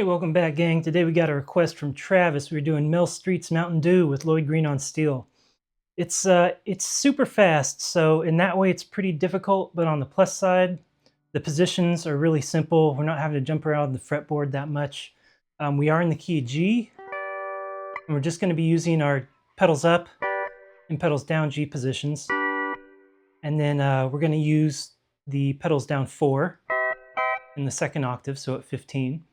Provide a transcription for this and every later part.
Hey, welcome back, gang. Today we got a request from Travis. We're doing Mel Street's Mountain Dew with Lloyd Green on steel. It's super fast, so in that way it's pretty difficult, but on the plus side, the positions are really simple. We're not having to jump around the fretboard that much. We are in the key of G, and we're just going to be using our pedals up and pedals down G positions. And then we're going to use the pedals down 4 in the second octave, so at 15.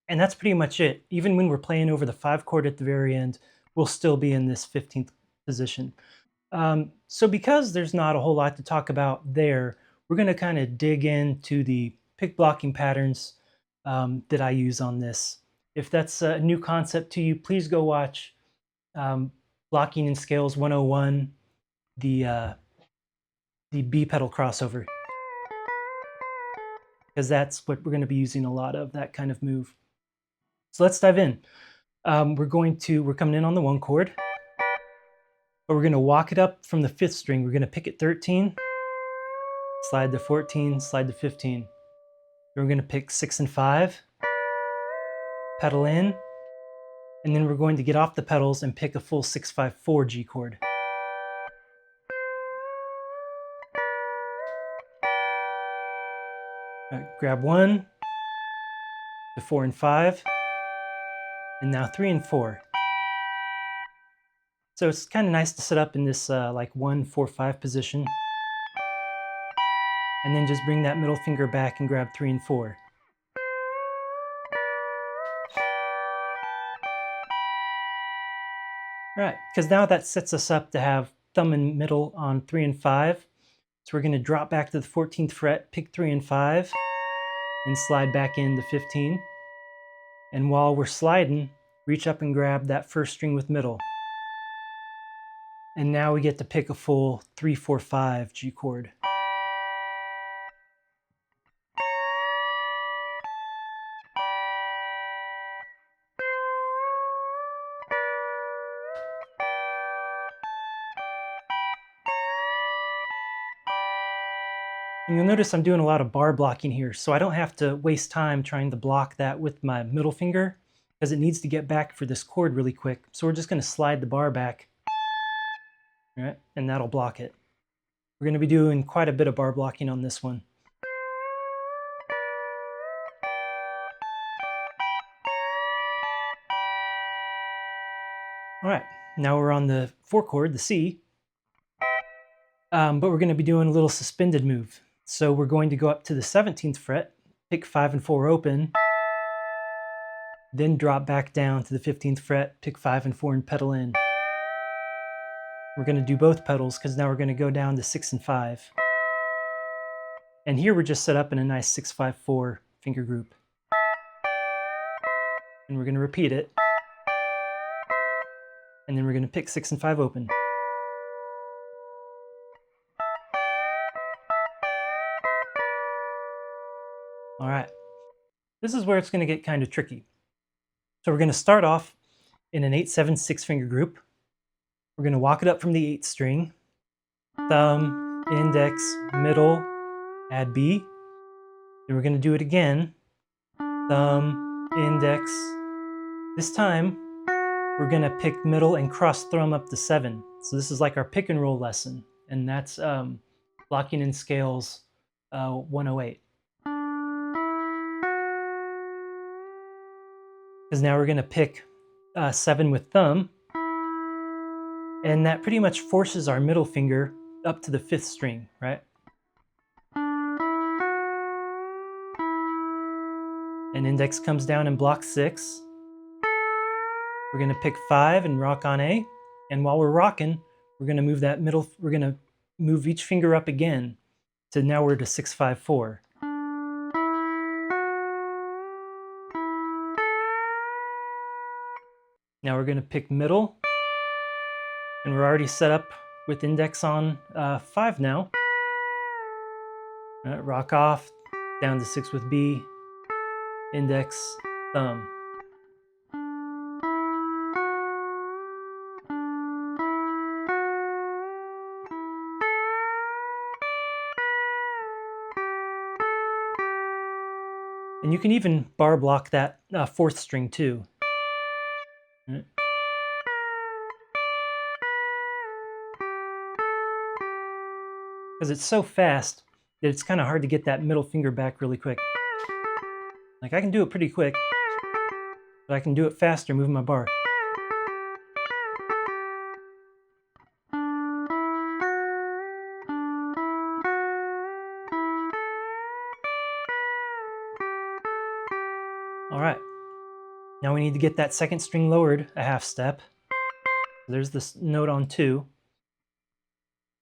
And that's pretty much it. Even when we're playing over the 5 chord at the very end, we'll still be in this 15th position. So because there's not a whole lot to talk about there, we're going to kind of dig into the pick blocking patterns that I use on this. If that's a new concept to you, please go watch Blocking in Scales 101, the B pedal crossover, because that's what we're going to be using a lot of, that kind of move. So let's dive in. We're coming in on the 1 chord, but we're going to walk it up from the 5th string. We're going to pick at 13, slide to 14, slide to 15. Then we're going to pick 6 and 5, pedal in, and then we're going to get off the pedals and pick a full 6-5-4 G chord. All right, grab 1 to 4 and 5, and now 3 and 4. So it's kind of nice to set up in this like 1-4-5 position, and then just bring that middle finger back and grab 3 and 4. All right, because now that sets us up to have thumb and middle on 3 and 5. So we're going to drop back to the 14th fret, pick 3 and 5, and slide back into 15. And while we're sliding, reach up and grab that 1st string with middle. And now we get to pick a full 3-4-5 G chord. And you'll notice I'm doing a lot of bar blocking here, so I don't have to waste time trying to block that with my middle finger, because it needs to get back for this chord really quick. So we're just going to slide the bar back, all right, and that'll block it. We're going to be doing quite a bit of bar blocking on this one. All right, now we're on the 4 chord, the C, but we're going to be doing a little suspended move. So we're going to go up to the 17th fret, pick 5 and 4 open, then drop back down to the 15th fret, pick 5 and 4 and pedal in. We're going to do both pedals because now we're going to go down to 6 and 5. And here we're just set up in a nice 6-5-4 finger group. And we're going to repeat it. And then we're going to pick 6 and 5 open. All right, this is where it's going to get kind of tricky. So we're going to start off in an 8-7-6 finger group. We're going to walk it up from the 8th string, thumb, index, middle, add B. Then we're going to do it again, thumb, index. This time, we're going to pick middle and cross thumb up to 7. So this is like our pick and roll lesson, and that's Blocking in Scales 108. Because now we're going to pick 7 with thumb, and that pretty much forces our middle finger up to the 5th string, right? And index comes down and blocks 6. We're going to pick 5 and rock on A, and while we're rocking, we're going to move that middle, we're going to move each finger up again, so now we're to 6-5-4. Now we're going to pick middle, and we're already set up with index on 5 now. Rock off, down to 6 with B, index, thumb. And you can even bar block that fourth string too. Right. Because it's so fast that it's kind of hard to get that middle finger back really quick. Like I can do it pretty quick, but I can do it faster moving my bar. All right, now we need to get that second string lowered a half step. There's this note on 2.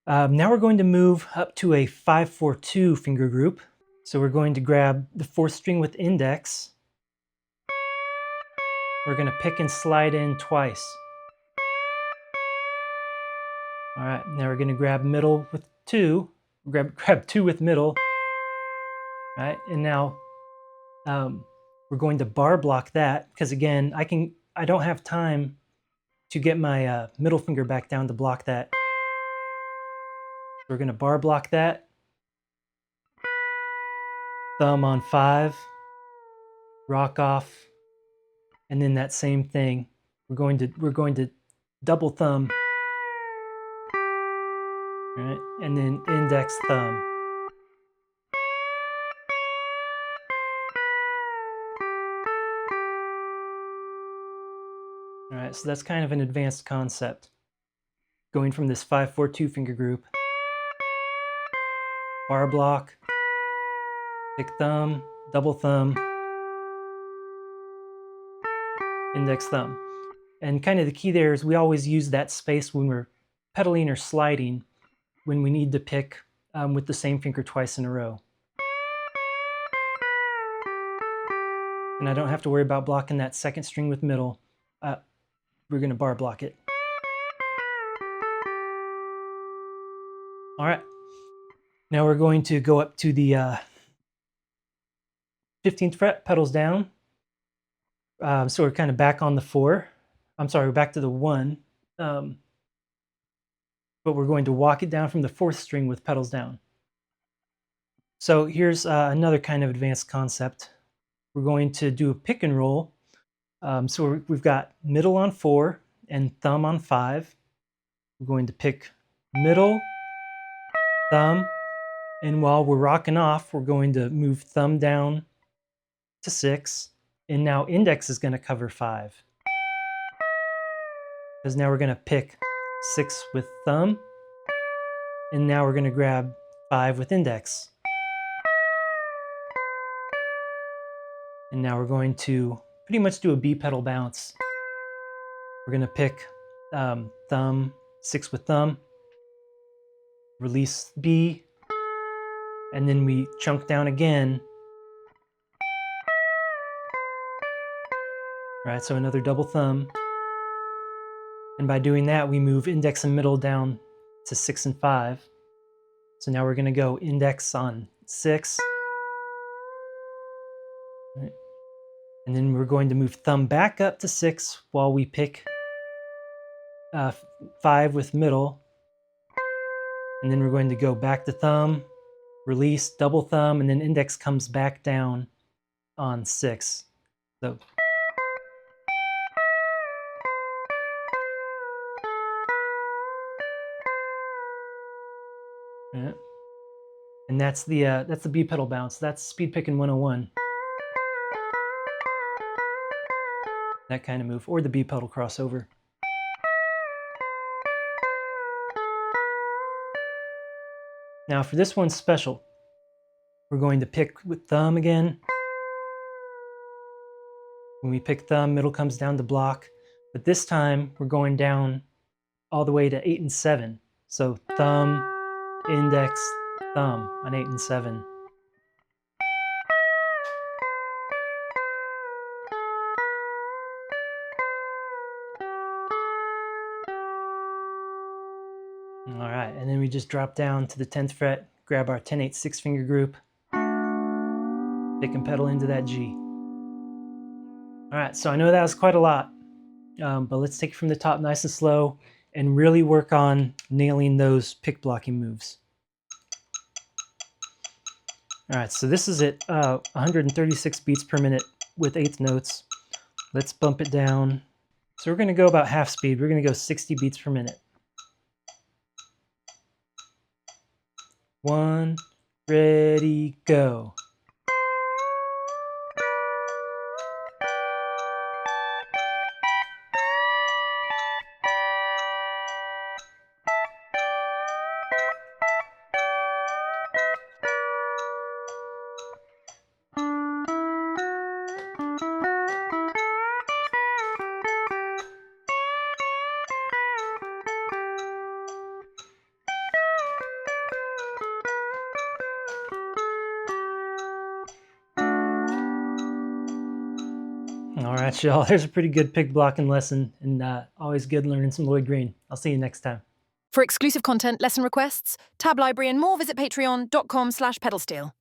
Now we're going to move up to a 5-4-2 finger group. So we're going to grab the 4th string with index. We're going to pick and slide in twice. All right, now we're going to grab middle with 2. Grab 2 with middle. All right, and now we're going to bar block that because again, I don't have time to get my middle finger back down to block that. We're going to bar block that. Thumb on 5, rock off, and then that same thing. We're going to double thumb, right? And then index thumb. All right, so that's kind of an advanced concept. Going from this 5-4-2 finger group, bar block, pick thumb, double thumb, index thumb. And kind of the key there is we always use that space when we're pedaling or sliding when we need to pick with the same finger twice in a row. And I don't have to worry about blocking that second string with middle. We're going to bar block it. All right. Now we're going to go up to the 15th fret, pedals down. So we're kind of back on the 4. I'm sorry, we're back to the 1. But we're going to walk it down from the 4th string with pedals down. So here's another kind of advanced concept. We're going to do a pick and roll. So we've got middle on 4 and thumb on 5. We're going to pick middle, thumb, and while we're rocking off, we're going to move thumb down to 6, and now index is going to cover 5. Because now we're going to pick 6 with thumb, and now we're going to grab 5 with index. And now we're going to pretty much do a B pedal bounce. We're going to pick thumb, 6 with thumb, release B, and then we chunk down again. All right, so another double thumb. And by doing that, we move index and middle down to 6 and 5. So now we're going to go index on 6. Right. And then we're going to move thumb back up to 6 while we pick 5 with middle. And then we're going to go back to thumb, release, double thumb, and then index comes back down on 6. So yeah. And that's the B pedal bounce. That's speed picking 101. That kind of move, or the B pedal crossover. Now for this one special, we're going to pick with thumb again. When we pick thumb, middle comes down to block, but this time we're going down all the way to 8 and 7. So thumb, index, thumb on 8 and 7. All right, and then we just drop down to the 10th fret, grab our 10-8 6-finger group, pick and pedal into that G. All right, so I know that was quite a lot, but let's take it from the top nice and slow and really work on nailing those pick blocking moves. All right, so this is at 136 beats per minute with eighth notes. Let's bump it down. So we're going to go about half speed. We're going to go 60 beats per minute. 1, ready, go. All right, y'all. There's a pretty good pick blocking lesson, and always good learning some Lloyd Green. I'll see you next time. For exclusive content, lesson requests, tab library, and more, visit patreon.com/pedalsteel.